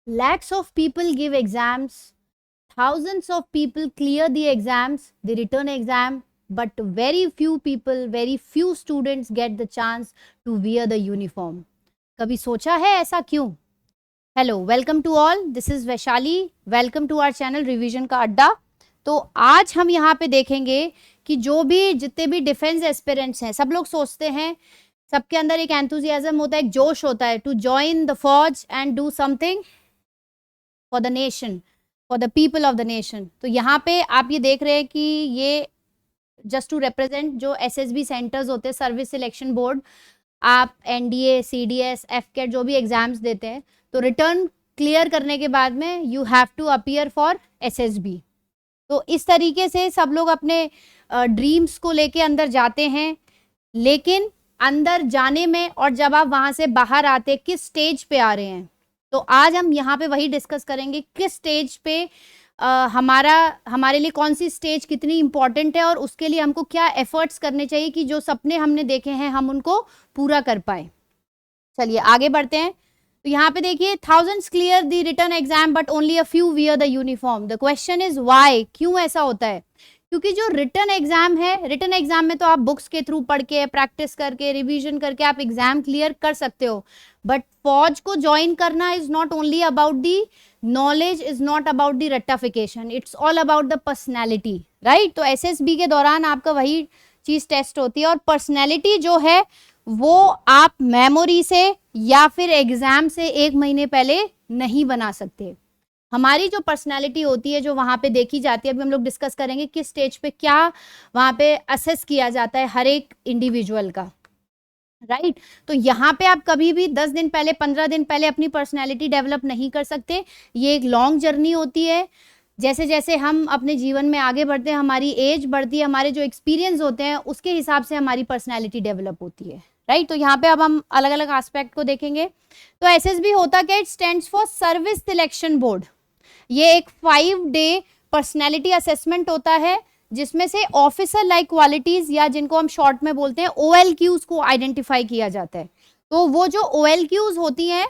Lakhs of people give exams, thousands of people clear the exams, they return exam, but very few people, very few students get the chance to wear the uniform. कभी सोचा है ऐसा क्यों? Hello, welcome to all, this is Vaishali, welcome to our channel revision का अड्डा। तो आज हम यहाँ पे देखेंगे कि जो भी जितने भी डिफेंस एस्पिरेंट्स हैं, सब लोग सोचते हैं, सबके अंदर एक एंथुजियाज्म होता है, एक जोश होता है टू जॉइन द फौज and do something for the nation, for the people of the nation. तो यहाँ पे आप ये देख रहे हैं कि ये जस्ट टू रिप्रेजेंट जो एसएसबी सेंटर्स होते हैं, सर्विस सिलेक्शन बोर्ड, आप एनडीए, सीडीएस, एफकेट जो भी एग्जाम्स देते हैं, तो रिटर्न क्लियर करने के बाद में you have to appear for SSB. तो इस तरीके से सब लोग अपने ड्रीम्स को लेके अंदर जाते हैं, लेकिन अंदर जाने में और जब आप वहां से बाहर आते किस स्टेज पे आ रहे हैं, तो आज हम यहाँ पे वही डिस्कस करेंगे किस स्टेज पे हमारे लिए कौन सी स्टेज कितनी इंपॉर्टेंट है और उसके लिए हमको क्या एफर्ट्स करने चाहिए कि जो सपने हमने देखे हैं हम उनको पूरा कर पाए। चलिए आगे बढ़ते हैं। तो यहाँ पे देखिए, thousands clear the written exam but only a few wear the uniform. The question is why, क्यों ऐसा होता है? क्योंकि जो रिटर्न एग्जाम है, रिटर्न एग्जाम में तो आप बुक्स के थ्रू पढ़ के, प्रैक्टिस करके, रिवीजन करके आप एग्जाम क्लियर कर सकते हो, बट फौज को ज्वाइन करना is not only about the knowledge, is not about the रट्टाफिकेशन, it's all about the personality, right. तो एसएसबी के दौरान आपका वही चीज टेस्ट होती है, और पर्सनैलिटी जो है वो आप मेमोरी से या फिर एग्जाम से एक महीने पहले नहीं बना सकते। हमारी जो पर्सनालिटी होती है, जो वहां पे देखी जाती है, अभी हम लोग डिस्कस करेंगे किस स्टेज पे क्या वहां पे असेस किया जाता है हर एक इंडिविजुअल का, राइट। तो यहाँ पे आप कभी भी 10 दिन पहले, 15 दिन पहले अपनी पर्सनालिटी डेवलप नहीं कर सकते। ये एक लॉन्ग जर्नी होती है। जैसे जैसे हम अपने जीवन में आगे बढ़ते हैं, हमारी एज बढ़ती है, हमारे जो एक्सपीरियंस होते हैं उसके हिसाब से हमारी पर्सनालिटी डेवलप होती है, राइट। तो यहाँ पे अब हम अलग अलग एस्पेक्ट को देखेंगे। तो एसएसबी होता क्या? It stands for service selection board. ये एक 5 डे पर्सनैलिटी असेसमेंट होता है, जिसमें से ऑफिसर लाइक क्वालिटीज, या जिनको हम शॉर्ट में बोलते हैं OLQs, को आइडेंटिफाई किया जाता है। तो वो जो OLQs होती हैं,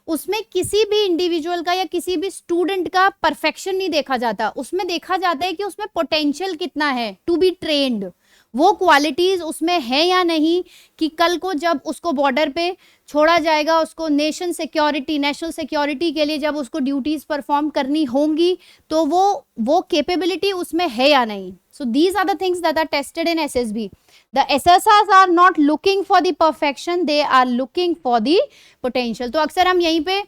उसमें किसी भी इंडिविजुअल का या किसी भी स्टूडेंट का परफेक्शन नहीं देखा जाता, उसमें देखा जाता है कि उसमें पोटेंशियल कितना है टू बी ट्रेन्ड, वो क्वालिटीज उसमें है या नहीं, कि कल को जब उसको बॉर्डर पे छोड़ा जाएगा, उसको नेशनल सिक्योरिटी के लिए जब उसको ड्यूटीज परफॉर्म करनी होंगी, तो वो कैपेबिलिटी उसमें है या नहीं। So these are the things that are tested in SSB. The assessors are not looking for the perfection, they are looking for the potential. तो अक्सर हम यहीं पे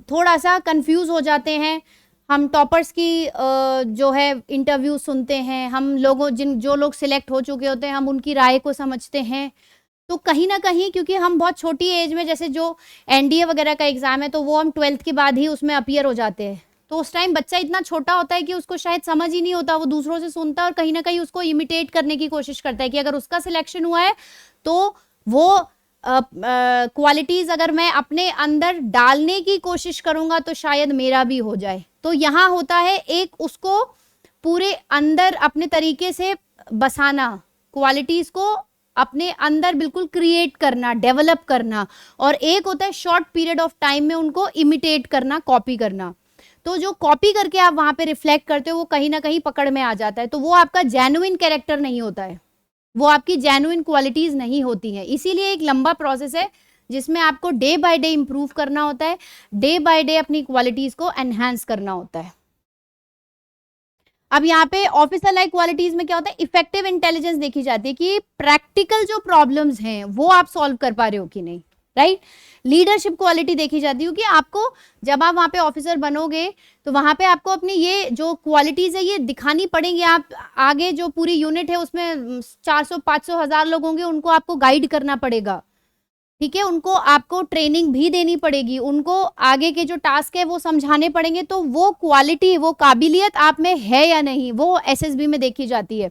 थोड़ा सा कंफ्यूज हो जाते हैं। हम टॉपर्स की जो है इंटरव्यू सुनते हैं, हम लोगों जो लोग सिलेक्ट हो चुके होते हैं, हम उनकी राय को समझते हैं। तो कहीं ना कहीं, क्योंकि हम बहुत छोटी एज में, जैसे जो एनडीए वगैरह का एग्जाम है, तो वो हम 12th के बाद ही उसमें अपीयर हो जाते हैं। तो उस टाइम बच्चा इतना छोटा होता है कि उसको शायद समझ ही नहीं होता, वो दूसरों से सुनता है और कहीं ना कहीं उसको इमिटेट करने की कोशिश करता है कि अगर उसका सिलेक्शन हुआ है तो वो क्वालिटीज अगर मैं अपने अंदर डालने की कोशिश करूंगा तो शायद मेरा भी हो जाए। तो यहाँ होता है एक उसको पूरे अंदर अपने तरीके से बसाना, क्वालिटीज को अपने अंदर बिल्कुल क्रिएट करना, डेवलप करना, और एक होता है शॉर्ट पीरियड ऑफ टाइम में उनको इमिटेट करना, कॉपी करना। तो जो कॉपी करके आप वहां पे रिफ्लेक्ट करते हो, वो कहीं ना कहीं पकड़ में आ जाता है, तो वो आपका जेन्युइन कैरेक्टर नहीं होता है, वो आपकी जेन्युइन क्वालिटीज नहीं होती हैं। इसीलिए एक लंबा प्रोसेस है जिसमें आपको डे बाय डे इंप्रूव करना होता है, डे बाय डे अपनी क्वालिटीज को एनहांस करना होता है। अब यहाँ पे ऑफिसर लाइक क्वालिटीज में क्या होता है? इफेक्टिव इंटेलिजेंस देखी जाती है कि प्रैक्टिकल जो प्रॉब्लम्स हैं वो आप सॉल्व कर पा रहे हो कि नहीं, राइट। लीडरशिप क्वालिटी देखी जाती है, क्योंकि आपको जब आप वहां पे ऑफिसर बनोगे तो वहां पे आपको अपनी ये जो क्वालिटीज है ये दिखानी पड़ेंगी। आप आगे जो पूरी यूनिट है उसमें 400, 500, 1000 लोग होंगे, उनको आपको गाइड करना पड़ेगा, ठीक है। उनको आपको ट्रेनिंग भी देनी पड़ेगी, उनको आगे के जो टास्क है वो समझाने पड़ेंगे। तो वो क्वालिटी, वो काबिलियत आप में है या नहीं, वो एसएसबी में देखी जाती है।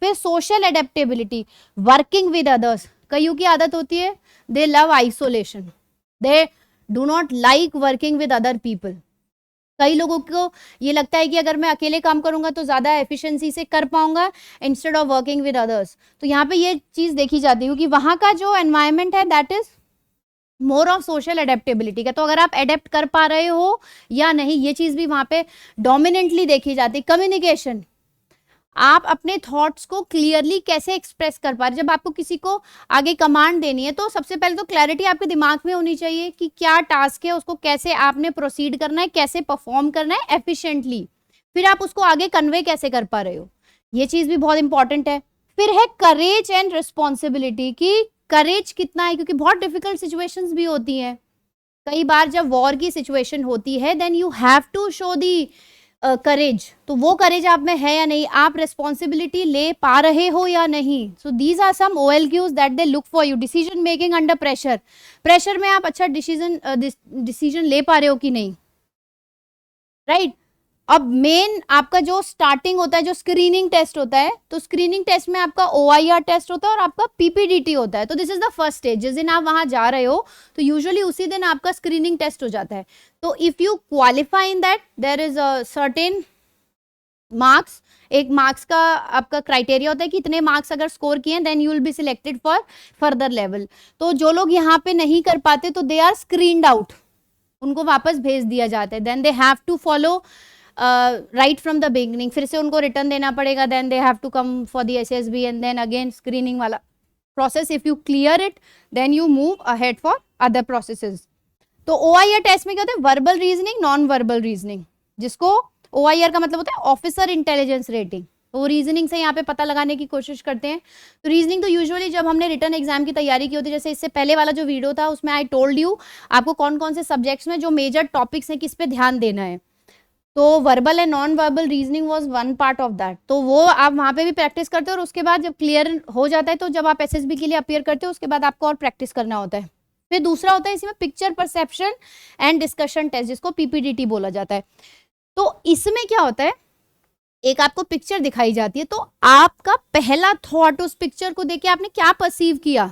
फिर social adaptability, working with others. कईयों की आदत होती है, दे love isolation, they do not like working with other people. कई लोगों को ये लगता है कि अगर मैं अकेले काम करूंगा तो ज्यादा एफिशिएंसी से कर पाऊंगा instead of working with others. तो यहाँ पे ये चीज देखी जाती है, क्योंकि वहां का जो एनवायरनमेंट है that is more of social adaptability का। तो अगर आप एडेप्ट कर पा रहे हो या नहीं, ये चीज भी वहां पे डोमिनेंटली देखी जाती है। कम्युनिकेशन, आप अपने थॉट्स को क्लियरली कैसे एक्सप्रेस कर पा रहे। जब आपको किसी को आगे कमांड देनी है तो सबसे पहले तो क्लैरिटी आपके दिमाग में होनी चाहिए कि क्या टास्क है, उसको कैसे आपने प्रोसीड करना है, कैसे परफॉर्म करना है एफिशिएंटली, फिर आप उसको आगे कन्वे कैसे कर पा रहे हो, ये चीज भी बहुत इंपॉर्टेंट है। फिर है करेज एंड रिस्पॉन्सिबिलिटी, कि करेज कितना है, क्योंकि बहुत डिफिकल्ट सिचुएशंस भी होती हैं कई बार। जब वॉर की सिचुएशन होती है then you have to show the courage, तो वो करेज आप में है या नहीं, आप रिस्पॉन्सिबिलिटी ले पा रहे हो या नहीं। So these are some OLQs that they look for you. Decision making under pressure, pressure में आप अच्छा डिसीजन ले पा रहे हो कि नहीं, राइट अब मेन आपका जो स्टार्टिंग होता है, जो स्क्रीनिंग टेस्ट होता है, तो स्क्रीनिंग टेस्ट में आपका OIR टेस्ट होता है और आपका PPDT होता है। तो this is the first stage. जिस दिन आप वहां जा रहे हो तो यूजुअली उसी दिन आपका स्क्रीनिंग टेस्ट हो जाता है। तो if you qualify in that there is a certain marks, एक मार्क्स का आपका क्राइटेरिया होता है कि इतने मार्क्स अगर स्कोर किए then you will be selected for further level. तो जो लोग यहाँ पे नहीं कर पाते तो दे आर स्क्रीन्ड आउट, उनको वापस भेज दिया जाता है। Then they have to follow right from the beginning, फिर से उनको रिटर्न देना पड़ेगा। Then they have to come for the SSB and then again screening वाला process. If you clear it then you move ahead for other processes. तो OIR test में क्या होता है, verbal reasoning, non verbal reasoning, जिसको OIR का मतलब होता है ऑफिसर इंटेलिजेंस रेटिंग। तो वो रीजनिंग से यहाँ पे पता लगाने की कोशिश करते हैं। तो रीजनिंग तो यूजुअली जब हमने रिटर्न एग्जाम की तैयारी की होती है, जैसे इससे पहले वाला जो वीडियो था उसमें आई टोल्ड यू आपको कौन कौन से सब्जेक्ट्स में जो मेजर टॉपिक्स हैं किस पे ध्यान देना है। तो verbal and non verbal reasoning was one part of that. तो वो आप वहाँ पे भी प्रैक्टिस करते हो और उसके बाद जब क्लियर हो जाता है तो जब आप SSB के लिए अपियर करते हो उसके बाद आपको और प्रैक्टिस करना होता है। फिर दूसरा होता है इसमें picture perception and discussion test, जिसको PPDT बोला जाता है। तो इसमें क्या होता है, एक आपको पिक्चर दिखाई जाती है तो आपका पहला थॉट उस पिक्चर को देख के आपने क्या परसीव किया,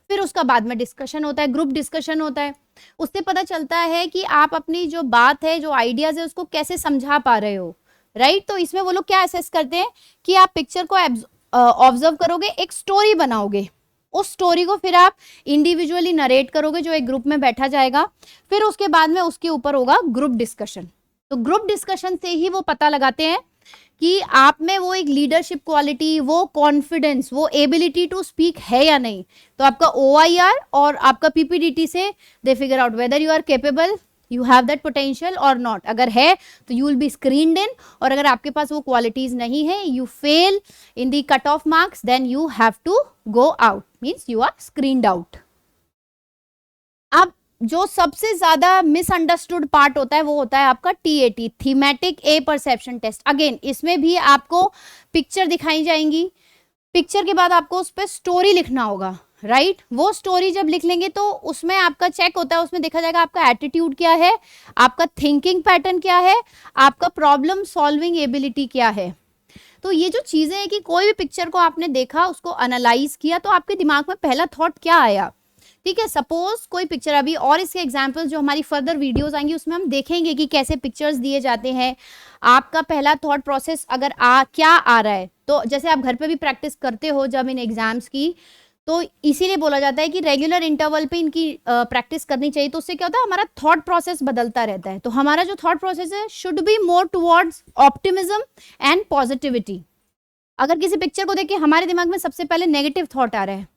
फिर उसका बाद में डिस्कशन होता है, ग्रुप डिस्कशन होता है। उससे पता चलता है कि आप अपनी जो बात है, जो आइडियाज है, उसको कैसे समझा पा रहे हो, राइट। तो इसमें वो लोग क्या असेस करते हैं कि आप पिक्चर को ऑब्जर्व करोगे, एक स्टोरी बनाओगे, उस स्टोरी को फिर आप इंडिविजुअली नरेट करोगे जो एक ग्रुप में बैठा जाएगा, फिर उसके बाद में उसके ऊपर होगा ग्रुप डिस्कशन। तो ग्रुप डिस्कशन से ही वो पता लगाते हैं कि आप में वो एक लीडरशिप क्वालिटी, वो कॉन्फिडेंस, वो एबिलिटी टू स्पीक है या नहीं। तो आपका OIR और आपका PPDT से they figure out whether you are capable, you have that potential और नॉट। अगर है तो you will be screened in, और अगर आपके पास वो क्वालिटीज नहीं है, you fail in the cut off marks, then you have to go out, means you are screened out. अब जो सबसे ज्यादा मिसअंडरस्टूड पार्ट होता है वो होता है आपका TAT, थीमेटिक ए परसेप्शन टेस्ट। अगेन इसमें भी आपको पिक्चर दिखाई जाएंगी, पिक्चर के बाद आपको उस पर स्टोरी लिखना होगा, राइट। वो स्टोरी जब लिख लेंगे तो उसमें आपका चेक होता है, उसमें देखा जाएगा आपका एटीट्यूड क्या है, आपका थिंकिंग पैटर्न क्या है, आपका प्रॉब्लम सॉल्विंग एबिलिटी क्या है। तो ये जो चीजें हैं कि कोई भी पिक्चर को आपने देखा, उसको एनालाइज किया, तो आपके दिमाग में पहला थॉट क्या आया, ठीक है। सपोज कोई पिक्चर अभी, और इसके एग्जाम्पल्स जो हमारी फर्दर वीडियोस आएंगी उसमें हम देखेंगे कि कैसे पिक्चर्स दिए जाते हैं। आपका पहला थॉट प्रोसेस अगर क्या आ रहा है, तो जैसे आप घर पे भी प्रैक्टिस करते हो जब इन एग्जाम्स की, तो इसीलिए बोला जाता है कि रेगुलर इंटरवल पे इनकी प्रैक्टिस करनी चाहिए। तो उससे क्या होता है, हमारा थॉट प्रोसेस बदलता रहता है। तो हमारा जो थॉट प्रोसेस है should be more towards optimism and positivity. अगर किसी पिक्चर को देख के हमारे दिमाग में सबसे पहले नेगेटिव थॉट आ रहा है,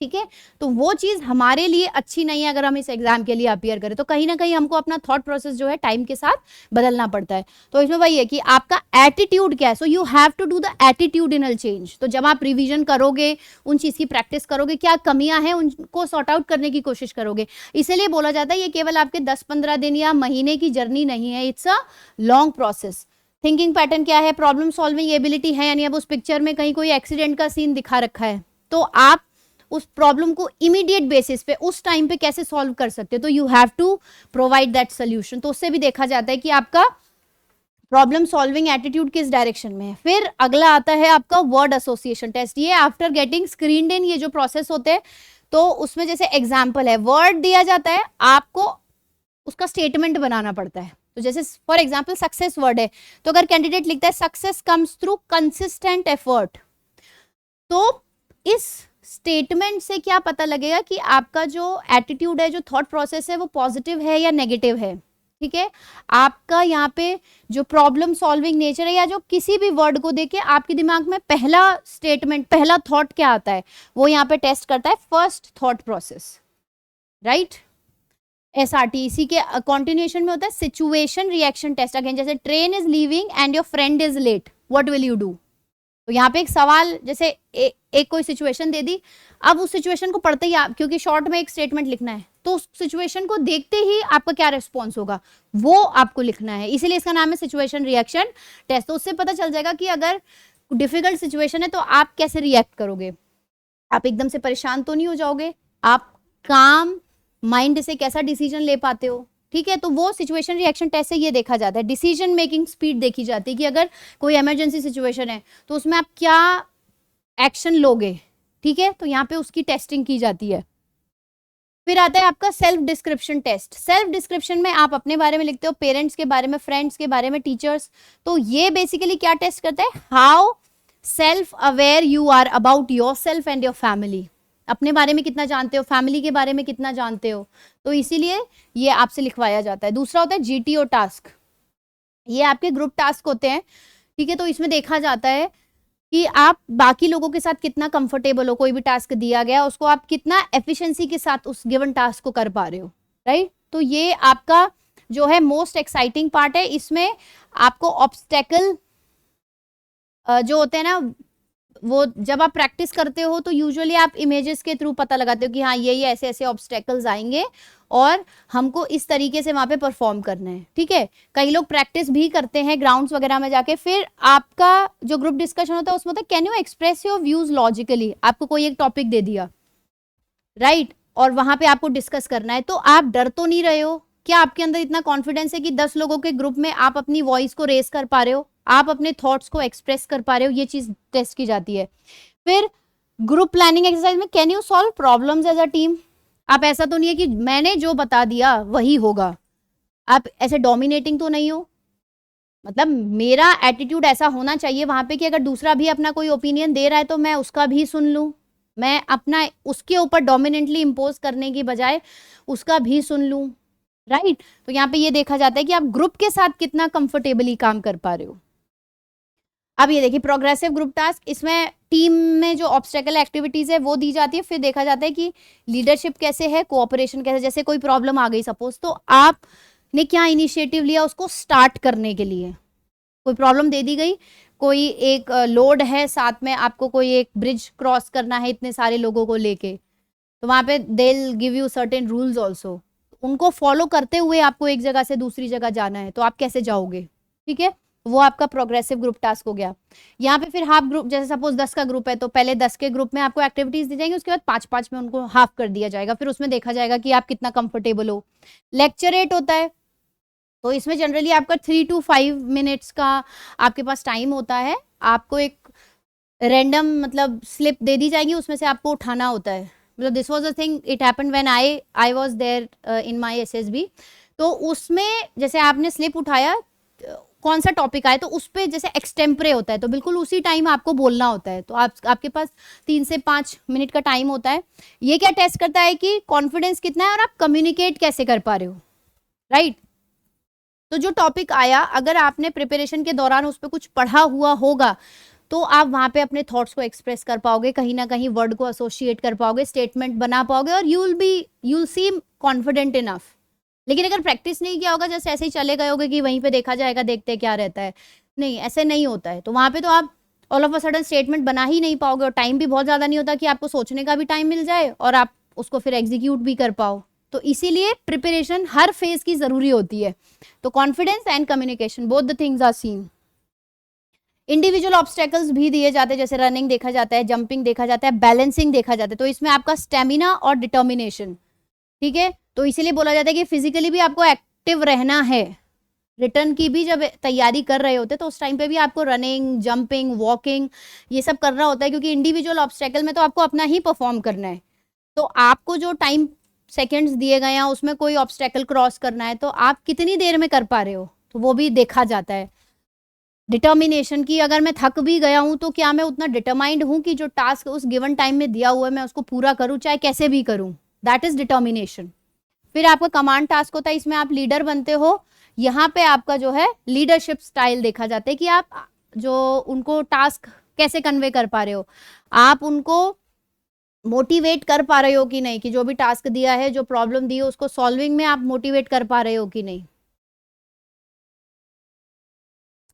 ठीक है, तो वो चीज हमारे लिए अच्छी नहीं है। अगर हम इस एग्जाम के लिए अपियर करें तो कहीं ना कहीं हमको अपना थॉट प्रोसेस जो है टाइम के साथ बदलना पड़ता है। तो इसमें वही है कि आपका एटीट्यूड क्या है। So you have to do the attitudinal change. तो जब आप रिवीजन करोगे, उन चीज की प्रैक्टिस करोगे, क्या कमियां हैं उनको सॉर्ट आउट करने की कोशिश करोगे। इसलिए बोला जाता है ये केवल आपके 10-15 दिन या महीने की जर्नी नहीं है, it's a long process. Thinking pattern क्या है, प्रॉब्लम सॉल्विंग एबिलिटी है, यानी अब उस पिक्चर में कहीं कोई एक्सीडेंट का सीन दिखा रखा है तो आप उस प्रॉब्लम को इमीडिएट बेसिस पे उस टाइम पे कैसे सॉल्व कर सकते हो। तो you have to provide that solution. तो उससे भी देखा जाता है कि आपका प्रॉब्लम सॉल्विंग एटीट्यूड किस डायरेक्शन में है। फिर अगला आता है आपका वर्ड एसोसिएशन टेस्ट। ये आफ्टर गेटिंग स्क्रीन्ड इन, ये जो प्रोसेस होते हैं, तो उसमें जैसे एग्जाम्पल है, वर्ड दिया जाता है, आपको उसका स्टेटमेंट बनाना पड़ता है। तो जैसे फॉर एग्जाम्पल सक्सेस वर्ड है, तो अगर कैंडिडेट लिखता है success comes through consistent effort, तो इस स्टेटमेंट से क्या पता लगेगा कि आपका जो एटीट्यूड है, जो थॉट प्रोसेस है, वो पॉजिटिव है या नेगेटिव है। ठीक है, आपका यहाँ पे जो प्रॉब्लम सॉल्विंग नेचर है, या जो किसी भी वर्ड को देख के आपके दिमाग में पहला स्टेटमेंट, पहला थॉट क्या आता है, वो यहाँ पे टेस्ट करता है first thought process, right. SRT इसी के कंटिन्यूएशन में होता है सिचुएशन रिएक्शन टेस्ट। अगेन, जैसे train is leaving and your friend is late, what will you do. तो यहाँ पे एक सवाल, जैसे एक कोई सिचुएशन दे दी, अब उस सिचुएशन को पढ़ते ही आप, क्योंकि शॉर्ट में एक स्टेटमेंट लिखना है, तो उस सिचुएशन को देखते ही आपका क्या रिस्पॉन्स होगा वो आपको लिखना है, इसीलिए इसका नाम है सिचुएशन रिएक्शन टेस्ट। तो उससे पता चल जाएगा कि अगर डिफिकल्ट सिचुएशन है तो आप कैसे रिएक्ट करोगे। आप एकदम से परेशान तो नहीं हो जाओगे, आप काम माइंड से कैसा डिसीजन ले पाते हो। ठीक है, तो वो सिचुएशन रिएक्शन टेस्ट से ये देखा जाता है। डिसीजन मेकिंग स्पीड देखी जाती है कि अगर कोई इमरजेंसी सिचुएशन है तो उसमें आप क्या एक्शन लोगे। ठीक है, तो यहाँ पे उसकी टेस्टिंग की जाती है। फिर आता है आपका self description test. Self description में आप अपने बारे में लिखते हो, पेरेंट्स के बारे में, फ्रेंड्स के बारे में, टीचर्स। तो ये बेसिकली क्या टेस्ट करता है, how self aware you are about yourself and your family. अपने बारे में कितना जानते हो, फैमिली के बारे में कितना जानते हो, तो इसीलिए ये आपसे लिखवाया जाता है। दूसरा होता है जीटीओ टास्क, ये आपके ग्रुप टास्क होते हैं। ठीक है, तो इसमें देखा जाता है कि आप बाकी लोगों के साथ कितना कंफर्टेबल हो, कोई भी टास्क दिया गया उसको आप कितना एफिशिएंसी के साथ उस गिवन टास्क को कर पा रहे हो, राइट। तो ये आपका जो है मोस्ट एक्साइटिंग पार्ट है। इसमें आपको ऑब्स्टेकल जो होते हैं ना, वो जब आप प्रैक्टिस करते हो तो यूजुअली आप इमेजेस के थ्रू पता लगाते हो कि हाँ ये ऐसे ऐसे ऑब्स्टेकल्स आएंगे और हमको इस तरीके से वहां पे परफॉर्म करना है। ठीक है, कई लोग प्रैक्टिस भी करते हैं ग्राउंड्स वगैरह में जाके। फिर आपका जो ग्रुप डिस्कशन होता है उसमें होता है can you express your views logically. आपको कोई एक टॉपिक दे दिया, राइट, और वहां पे आपको डिस्कस करना है, तो आप डर तो नहीं रहे हो, क्या आपके अंदर इतना कॉन्फिडेंस है कि 10 लोगों के ग्रुप में आप अपनी वॉइस को रेस कर पा रहे हो, आप अपने थॉट्स को एक्सप्रेस कर पा रहे हो, ये चीज टेस्ट की जाती है। फिर ग्रुप प्लानिंग एक्सरसाइज में can you solve problems as a team. आप ऐसा तो नहीं है कि मैंने जो बता दिया वही होगा, आप ऐसे डोमिनेटिंग तो नहीं हो। मतलब मेरा एटीट्यूड ऐसा होना चाहिए वहां पे कि अगर दूसरा भी अपना कोई ओपिनियन दे रहा है तो मैं उसका भी सुन लूं, मैं अपना उसके ऊपर डोमिनेंटली इम्पोज करने की बजाय उसका भी सुन लूं, राइट। तो यहाँ पे ये देखा जाता है कि आप ग्रुप के साथ कितना कंफर्टेबली काम कर पा रहे हो। अब ये देखिए प्रोग्रेसिव ग्रुप टास्क, इसमें टीम में जो ऑब्स्टेकल एक्टिविटीज है वो दी जाती है। फिर देखा जाता है कि लीडरशिप कैसे है, कोऑपरेशन कैसे। जैसे कोई प्रॉब्लम आ गई सपोज, तो आपने क्या इनिशिएटिव लिया उसको स्टार्ट करने के लिए। कोई प्रॉब्लम दे दी गई, कोई एक लोड है, साथ में आपको कोई एक ब्रिज क्रॉस करना है इतने सारे लोगों को लेके, तो वहां पे they will give you certain rules also, उनको फॉलो करते हुए आपको एक जगह से दूसरी जगह जाना है, तो आप कैसे जाओगे। ठीक है, वो आपका प्रोग्रेसिव ग्रुप टास्क हो गया। यहाँ पे फिर हाफ ग्रुप, जैसे सपोज 10 का ग्रुप है तो पहले 10 के ग्रुप में आपको एक्टिविटीज दी जाएंगी, उसके बाद 5-5 में उनको हाफ कर दिया जाएगा। फिर उसमें देखा जाएगा कि आप कितना कंफर्टेबल हो। लेक्चरेट होता है, तो इसमें जनरली आपका 3 to 5 मिनट्स का आपके पास टाइम होता है। आपको एक रैंडम मतलब स्लिप दे दी जाएगी, उसमें से आपको उठाना होता है। मतलब this was a thing, it happened when I was there in my SSB. तो उसमें जैसे आपने स्लिप उठाया, कौन सा टॉपिक आए, तो उस पर जैसे एक्सटेम्परे होता है तो बिल्कुल उसी टाइम आपको बोलना होता है। तो आपके पास 3 से 5 मिनट का टाइम होता है। ये क्या टेस्ट करता है कि कॉन्फिडेंस कितना है और आप कम्युनिकेट कैसे कर पा रहे हो, राइट। तो जो टॉपिक आया, अगर आपने प्रिपरेशन के दौरान उस पर कुछ पढ़ा हुआ होगा तो आप वहां पे अपने थॉट्स को एक्सप्रेस कर पाओगे, कहीं ना कहीं वर्ड को एसोसिएट कर पाओगे, स्टेटमेंट बना पाओगे, और you will seam confident enough. लेकिन अगर प्रैक्टिस नहीं किया होगा, जैसे ऐसे ही चले गए होगे कि वहीं पे देखा जाएगा, देखते क्या रहता है, नहीं, ऐसे नहीं होता है। तो वहां पे तो आप all of a sudden statement बना ही नहीं पाओगे, और टाइम भी बहुत ज्यादा नहीं होता कि आपको सोचने का भी टाइम मिल जाए और आप उसको फिर एग्जीक्यूट भी कर पाओ। तो इसीलिए प्रिपरेशन हर फेज की जरूरी होती है। तो confidence and communication, both the things are seen. Individual obstacles भी दिए जाते हैं, जैसे रनिंग देखा जाता है, जंपिंग देखा जाता है, बैलेंसिंग देखा जाता है। तो इसमें आपका स्टेमिना और डिटर्मिनेशन, ठीक है, तो इसीलिए बोला जाता है कि फिजिकली भी आपको एक्टिव रहना है। रिटर्न की भी जब तैयारी कर रहे होते तो उस टाइम पे भी आपको रनिंग, जंपिंग, वॉकिंग ये सब करना होता है, क्योंकि इंडिविजुअल ऑब्स्टेकल में तो आपको अपना ही परफॉर्म करना है। तो आपको जो टाइम सेकेंड्स दिए गए हैं उसमें कोई ऑब्स्टेकल क्रॉस करना है तो आप कितनी देर में कर पा रहे हो, तो वो भी देखा जाता है। डिटर्मिनेशन की, अगर मैं थक भी गया हूं तो क्या मैं उतना डिटरमाइंड हूं कि जो टास्क उस गिवन टाइम में दिया हुआ है मैं उसको पूरा करूं, चाहे कैसे भी करूं, दैट इज डिटर्मिनेशन। फिर आपका कमांड टास्क होता है, इसमें आप लीडर बनते हो। यहाँ पे आपका जो है लीडरशिप स्टाइल देखा जाता है कि आप जो उनको टास्क कैसे कन्वे कर पा रहे हो, आप उनको मोटिवेट कर पा रहे हो कि नहीं, कि जो भी टास्क दिया है, जो प्रॉब्लम दी है, उसको सॉल्विंग में आप मोटिवेट कर पा रहे हो कि नहीं।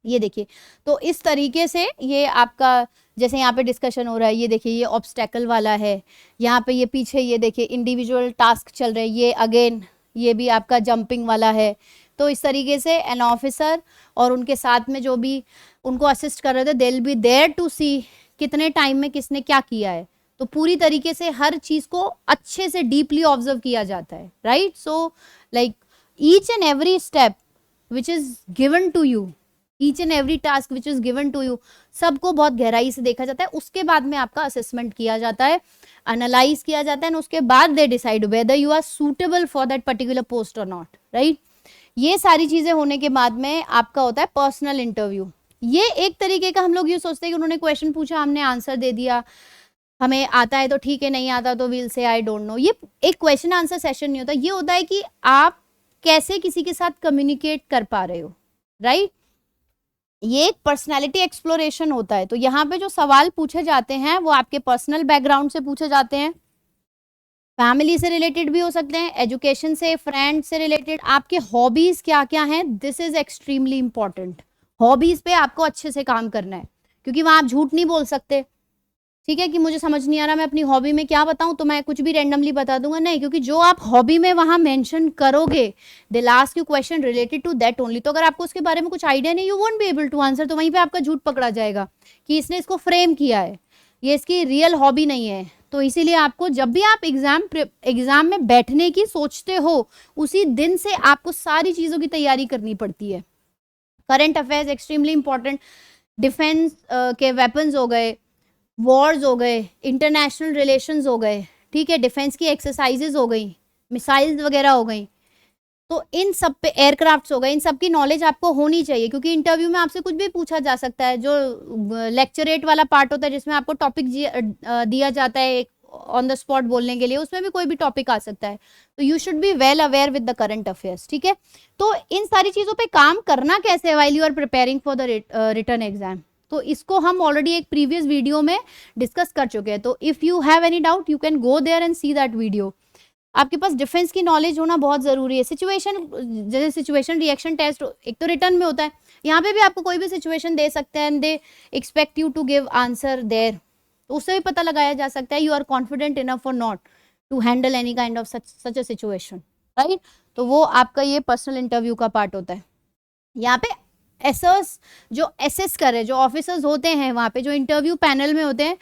ये देखिए, तो इस तरीके से ये आपका, जैसे यहाँ पे डिस्कशन हो रहा है, ये देखिए ये ऑब्स्टेकल वाला है, यहाँ पे ये पीछे ये देखिए इंडिविजुअल टास्क चल रहे हैं, ये अगेन ये भी आपका जंपिंग वाला है। तो इस तरीके से एन ऑफिसर और उनके साथ में जो भी उनको असिस्ट कर रहे थे, they will be there to see कितने टाइम में किसने क्या किया है। तो पूरी तरीके से हर चीज को अच्छे से डीपली ऑब्जर्व किया जाता है, right. So like each and every step which is given to you, each and every task which is given to you, सबको बहुत गहराई से देखा जाता है। उसके बाद में आपका असेसमेंट किया जाता है, एनालाइज किया जाता है, और उसके बाद they decide whether you are suitable for that particular post और नॉट, राइट। ये सारी चीजें होने के बाद में आपका होता है पर्सनल इंटरव्यू। ये एक तरीके का, हम लोग ये सोचते हैं कि उन्होंने क्वेश्चन पूछा, हमने आंसर दे दिया, हमें आता है तो ठीक है, नहीं आता तो वील से आई डोंट नो। ये एक क्वेश्चन आंसर सेशन नहीं होता, ये होता है कि आप कैसे किसी के साथ कम्युनिकेट कर पा रहे हो, राइट। ये एक पर्सनालिटी एक्सप्लोरेशन होता है। तो यहाँ पे जो सवाल पूछे जाते हैं वो आपके पर्सनल बैकग्राउंड से पूछे जाते हैं, फैमिली से रिलेटेड भी हो सकते हैं, एजुकेशन से, फ्रेंड से रिलेटेड, आपके हॉबीज क्या क्या हैं, this is extremely important. Hobbies पे आपको अच्छे से काम करना है, क्योंकि वहां आप झूठ नहीं बोल सकते, ठीक है, कि मुझे समझ नहीं आ रहा मैं अपनी हॉबी में क्या बताऊं, तो मैं कुछ भी रैंडमली बता दूंगा, नहीं, क्योंकि जो आप हॉबी में वहां मेंशन करोगे, they will ask you question related to that only. तो अगर आपको उसके बारे में कुछ आइडिया नहीं, you won't be able to answer, तो वहीं पे आपका झूठ पकड़ा जाएगा कि इसने इसको फ्रेम किया है, ये इसकी रियल हॉबी नहीं है। तो इसीलिए आपको जब भी आप एग्जाम में बैठने की सोचते हो, उसी दिन से आपको सारी चीजों की तैयारी करनी पड़ती है। Current affairs extremely important, defence के वेपन्स हो गए, वॉर्स हो गए, इंटरनेशनल रिलेशंस हो गए, ठीक है, डिफेंस की एक्सरसाइजेज हो गई, मिसाइल्स वगैरह हो गई, तो इन सब पे, एयरक्राफ्ट्स हो गए, इन सब की नॉलेज आपको होनी चाहिए, क्योंकि इंटरव्यू में आपसे कुछ भी पूछा जा सकता है। जो लेक्चरेट वाला पार्ट होता है, जिसमें आपको टॉपिक दिया जाता है ऑन द स्पॉट बोलने के लिए, उसमें भी कोई भी टॉपिक आ सकता है। तो you should be well aware with the current affairs, ठीक है। तो इन सारी चीजों पे काम करना कैसे है while you are preparing for the written exam, तो इसको हम ऑलरेडी एक प्रीवियस वीडियो में डिस्कस कर चुके हैं। तो if you have any doubt you can go there and see that video. आपके पास डिफेंस की नॉलेज होना बहुत जरूरी है। सिचुएशन, जैसे सिचुएशन रिएक्शन टेस्ट एक तो रिटर्न में होता है, यहाँ पे भी आपको कोई भी सिचुएशन दे सकते हैं and they expect you to give answer there, तो उससे भी पता लगाया जा सकता है यू आर कॉन्फिडेंट इनफ और not to handle any kind of such a situation, right. तो वो आपका ये पर्सनल इंटरव्यू का पार्ट होता है। यहाँ पे एसर्स जो एसेस कर रहे हैं, जो ऑफिसर्स होते हैं वहाँ पे, जो इंटरव्यू पैनल में होते हैं,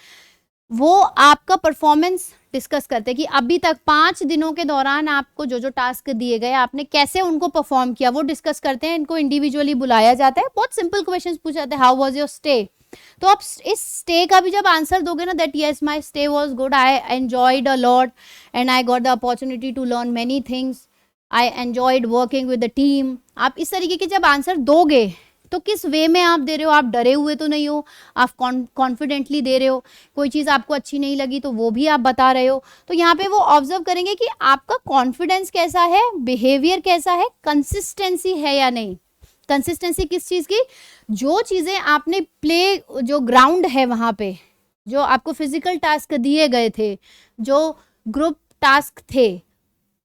वो आपका परफॉर्मेंस डिस्कस करते हैं कि अभी तक 5 दिनों के दौरान आपको जो जो टास्क दिए गए आपने कैसे उनको परफॉर्म किया, वो डिस्कस करते हैं। इनको इंडिविजुअली बुलाया जाता है, बहुत सिंपल क्वेश्चंस पूछे जाते हैं, हाउ वाज योर स्टे। तो आप इस स्टे का भी जब आंसर दोगे ना, that yes my stay was good, I enjoyed a lot and I got the opportunity to learn many things, I enjoyed working with the team, आप इस तरीके के जब आंसर दोगे तो किस वे में आप दे रहे हो, आप डरे हुए तो नहीं हो, आप कॉन्फिडेंटली दे रहे हो, कोई चीज़ आपको अच्छी नहीं लगी तो वो भी आप बता रहे हो। तो यहाँ पे वो ऑब्जर्व करेंगे कि आपका कॉन्फिडेंस कैसा है, बिहेवियर कैसा है, कंसिस्टेंसी है या नहीं। कंसिस्टेंसी किस चीज़ की, जो चीज़ें आपने प्ले, जो ग्राउंड है वहाँ पे, जो आपको फिजिकल टास्क दिए गए थे, जो ग्रुप टास्क थे,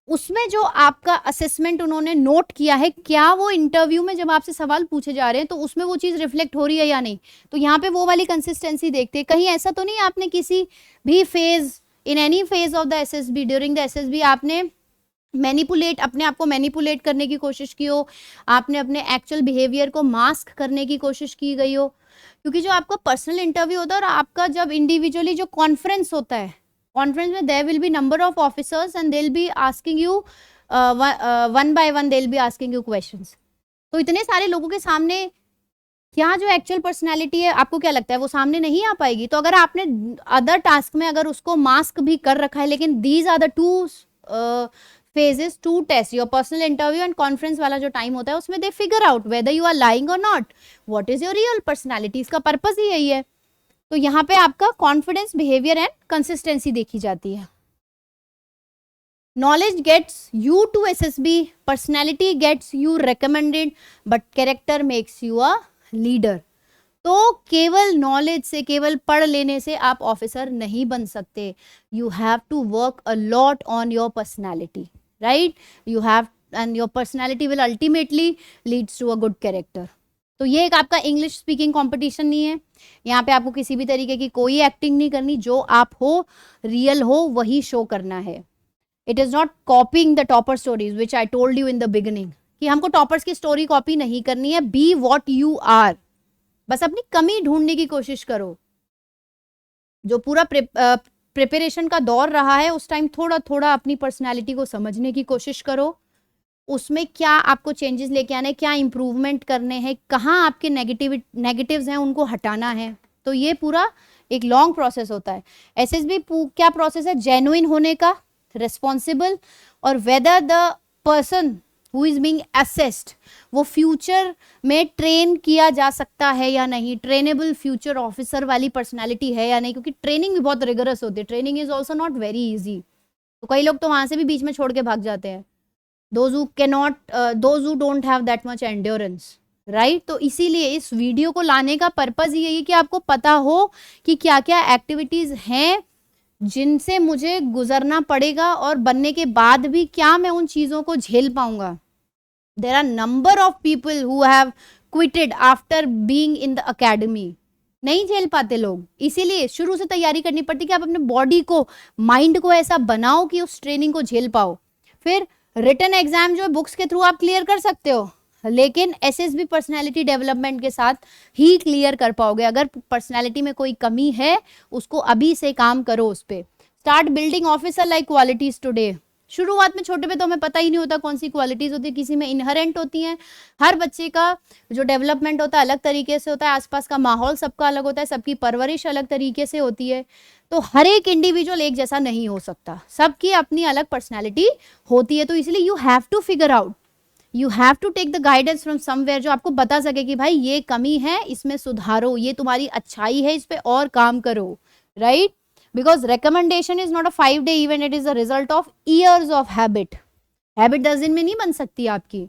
उसमें जो आपका असेसमेंट उन्होंने नोट किया है, क्या वो इंटरव्यू में जब आपसे सवाल पूछे जा रहे हैं तो उसमें वो चीज़ रिफ्लेक्ट हो रही है या नहीं। तो यहाँ पे वो वाली कंसिस्टेंसी देखते हैं। कहीं ऐसा तो नहीं आपने किसी भी phase, in any phase of the SSB, during the SSB आपने मैनिपुलेट, अपने आप को मैनिपुलेट करने की कोशिश की हो, आपने अपने एक्चुअल बिहेवियर को मास्क करने की कोशिश की गई हो। क्योंकि जो आपका पर्सनल इंटरव्यू होता है और आपका जब इंडिविजुअली जो कॉन्फ्रेंस होता है, कॉन्फ्रेंस में there will be number of officers and they will be asking you one by one, they will be asking you questions. तो इतने सारे लोगों के सामने क्या जो एक्चुअल पर्सनालिटी है, आपको क्या लगता है वो सामने नहीं आ पाएगी। तो अगर आपने अदर टास्क में अगर उसको मास्क भी कर रखा है, लेकिन these are the two phases to test your personal interview and conference वाला जो टाइम होता है उसमें they figure out whether you are lying or not, what is your real personality. इसका पर्पस ही यही है. तो यहाँ पे आपका कॉन्फिडेंस, बिहेवियर एंड कंसिस्टेंसी देखी जाती है. Knowledge gets you to SSB, personality gets you recommended, but character makes you a leader. तो केवल नॉलेज से, केवल पढ़ लेने से आप ऑफिसर नहीं बन सकते. You have to work a lot on your personality, right. You have, and your personality will ultimately leads to a good character. तो ये एक आपका इंग्लिश स्पीकिंग कंपटीशन नहीं है. यहाँ पे आपको किसी भी तरीके की कोई एक्टिंग नहीं करनी. जो आप हो, रियल हो, वही शो करना है. It is not copying the topper stories which I told you in the beginning, कि हमको टॉपर्स की स्टोरी कॉपी नहीं करनी है. Be what you are. बस अपनी कमी ढूंढने की कोशिश करो. जो पूरा प्रिपरेशन का दौर रहा है उस टाइम थोड़ा थोड़ा अपनी पर्सनालिटी को समझने की कोशिश करो. उसमें क्या आपको चेंजेस लेके आने, क्या इंप्रूवमेंट करने हैं, कहाँ आपके नेगेटिव्स हैं उनको हटाना है. तो ये पूरा एक लॉन्ग प्रोसेस होता है. एसएसबी क्या प्रोसेस है? जेन्युइन होने का, रिस्पॉन्सिबल, और whether the person who is being assessed वो फ्यूचर में ट्रेन किया जा सकता है या नहीं, ट्रेनेबल फ्यूचर ऑफिसर वाली पर्सनालिटी है या नहीं. क्योंकि ट्रेनिंग भी बहुत रिगरस होती है. Training is also not very easy. तो कई लोग तो वहां से भी बीच में छोड़ के भाग जाते हैं. those who don't have that much endurance, right. तो इसीलिए इस वीडियो को लाने का पर्पज यही है कि आपको पता हो कि क्या क्या एक्टिविटीज हैं जिनसे मुझे गुजरना पड़ेगा, और बनने के बाद भी क्या मैं उन चीज़ों को झेल पाऊंगा. There are number of people who have quitted after being in the academy. नहीं झेल पाते लोग. इसीलिए शुरू से तैयारी करनी पड़ती कि आप अपने बॉडी को, माइंड को ऐसा बनाओ कि उस ट्रेनिंग को झेल पाओ. फिर रिटन एग्जाम जो है बुक्स के थ्रू आप क्लियर कर सकते हो, लेकिन एसएसबी पर्सनालिटी डेवलपमेंट के साथ ही क्लियर कर पाओगे. अगर पर्सनालिटी में कोई कमी है उसको अभी से काम करो उस पर. Start building officer like qualities today. शुरुआत में छोटे पे तो हमें पता ही नहीं होता कौन सी क्वालिटीज होती है. किसी में इनहेरेंट होती हैं. हर बच्चे का जो डेवलपमेंट होता है अलग तरीके से होता है. आसपास का माहौल सबका अलग होता है. सबकी परवरिश अलग तरीके से होती है. तो हर एक इंडिविजुअल एक जैसा नहीं हो सकता. सबकी अपनी अलग पर्सनैलिटी होती है. तो इसलिए you have to figure out, you have to take the guidance from somewhere जो आपको बता सके कि भाई ये कमी है, इसमें सुधारो, ये तुम्हारी अच्छाई है, इस पे और काम करो, right. Because recommendation is not a 5-day event, it is a result of years of habit. Habit 10 दिन में नहीं बन सकती आपकी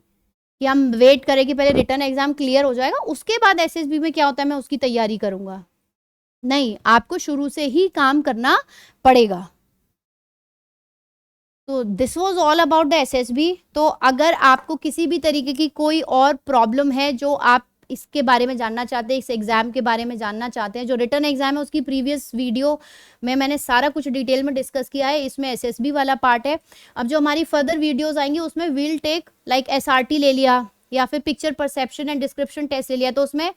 कि हम वेट करें कि पहले रिटर्न एग्जाम क्लियर हो जाएगा उसके बाद एसएसबी में क्या होता है मैं उसकी तैयारी करूंगा. नहीं, आपको शुरू से ही काम करना पड़ेगा. तो this was all about the SSB. तो अगर आपको किसी भी तरीके की कोई और प्रॉब्लम है जो आप इसके बारे में जानना चाहते हैं, इस एग्जाम के बारे में जानना चाहते हैं, जो रिटर्न एग्जाम है उसकी प्रीवियस वीडियो में मैंने सारा कुछ डिटेल में डिस्कस किया है. इसमें एसएसबी वाला पार्ट है. अब जो हमारी फर्दर वीडियोस आएंगी उसमें विल टेक लाइक एसआरटी ले लिया या फिर picture perception and description test ले लिया. तो उसमें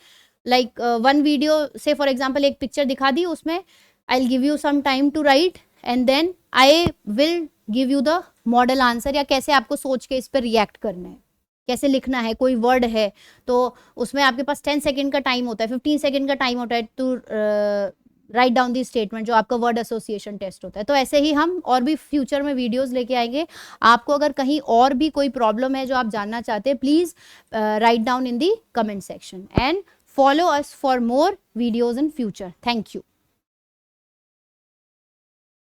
लाइक वन वीडियो से फॉर एग्जाम्पल एक पिक्चर दिखा दी, उसमें I will give you some time to write and then I will give you the model answer, या कैसे आपको सोच के इस पर रिएक्ट करना है, कैसे लिखना है. कोई वर्ड है तो उसमें आपके पास 10 सेकेंड का टाइम होता है, 15 सेकेंड का टाइम होता है to write down the statement, जो आपका वर्ड एसोसिएशन टेस्ट होता है. तो ऐसे ही हम और भी फ्यूचर में वीडियोस लेके आएंगे. आपको अगर कहीं और भी कोई प्रॉब्लम है जो आप जानना चाहते हैं, please write down in the comment section and follow us for more videos in future. Thank you.